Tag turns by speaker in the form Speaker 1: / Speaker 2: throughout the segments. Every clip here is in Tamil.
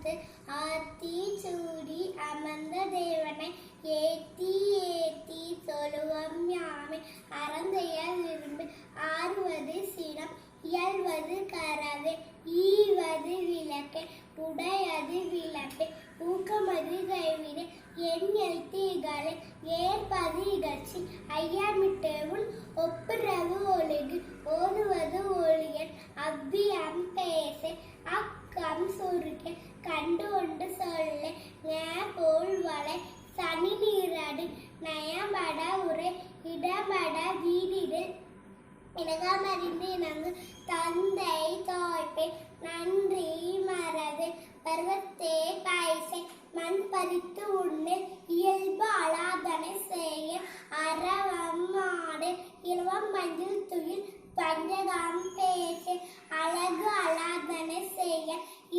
Speaker 1: பார்த்து ஆத்தி சூடி அமர்ந்த தேவனை ஏத்தி ஏத்தி தொழுவம் யாமே அறந்தையால் விரும்பு ஆறுவது சினம் இயல்வது கரவே ஈவது விளக்கே உடையது விளப்பே ஊக்கமது கைவிடு என் எழுத்திகளை ஏற்பது இகழ்ச்சி ஐயாமிட்டவுள் ஒப்புரவு ஒழுகு ஓதுவது ஒளியன் அவ்வியம் பேச அக்கம் சுருக்க கண்டு கொண்டு சொல்ல போல் வளை சனி நீராடு நயம்பட உரை இடம்பட வீடிடு இனகாமறிந்து இணங்கு தந்தை தோய்ப்பை நன்றி மறது பருவத்தே பாய்சை மண் பறித்து உண்ணு இயல்பு அலாதனை செய்ய அறவம் மாடு இலவம் மஞ்சள் துயில் பஞ்சகம் பேச அழகு அலாதனை செய்ய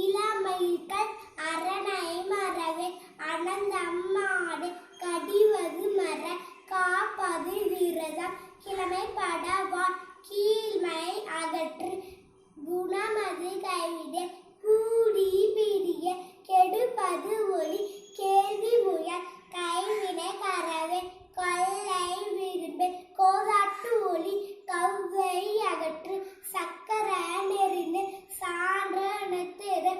Speaker 1: இளமயில்கள் அரணை மறவே அனந்தம் மாடு கடிவது மர காப்பது விரதம் கிழமை படவா கீழ்மை அகற்று குணமது கைவிட கூடி பிரிய கெடுப்பது ஒளி கேள்வி முயல் கைவினை கரவே கொள்ளை விரும்பு கோதாட்டு ஒளி கவ்வை அகற்று சக்கர நெறிந்து சான்றனத்திரு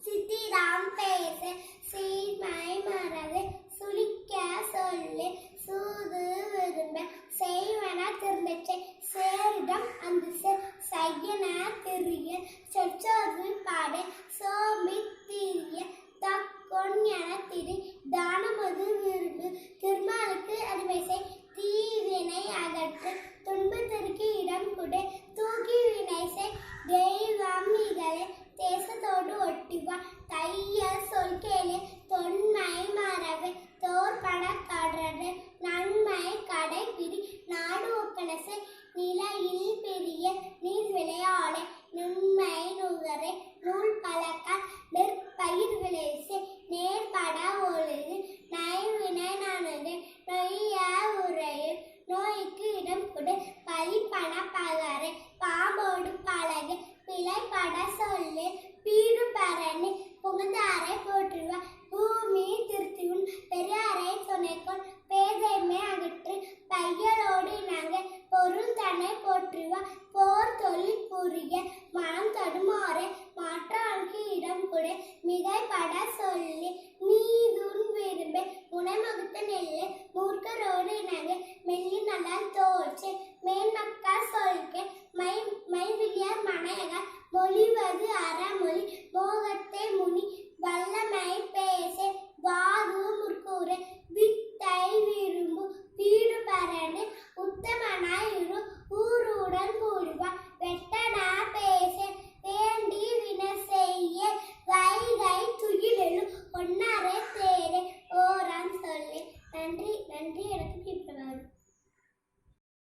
Speaker 1: சித்திராம் பேச சீமை மறவே சுளிக்க சொல்லு சூது விரும்ப செய்வன திருந்தச்சை சேரிடம் அந்த செய்யன திரிய சொச்சோது பாட சோம்பி திரிய தக்கொன்யன திரி தானமது விரும்பு திருமாலுக்கு அறிவைசை தீவினை அகற்று துன்பத்திற்கு இடம் கொடு தூக்கி வினைசை தெய்வம் இகழே தேசத்தோடு ஒட்டிவா தைய சொல் கேளு தொன்மை மறவு தோற்பட கடறு நன்மை கடைபிடி நாடு ஒப்பனசை நிலையில் பெரிய நீர் விளையாட நுண்மை நுகரை நூல் பழக்க நெற்பயிர் விளைசை நேர்பட ஒழுகு நைவினை நானது நொய்ய உரையில் நோய்க்கு இடம் கொடு பழிப்பட பகரை பாம்போடு பழகு பிழைப்பட சொல்லு பீடு பரணி புகுந்தாரை போற்றுவா பூமி திருத்தியும் பெரியாரை துணைக்கொள் பேதைமை அகற்று பையலோடு இணங்க பொருள் தன்னை போற்றுவா போர் தொழில் புரிய மனம் தடுமாற மாற்றாளுக்கு இடம் கொடு மிகைப்பட சொல்லி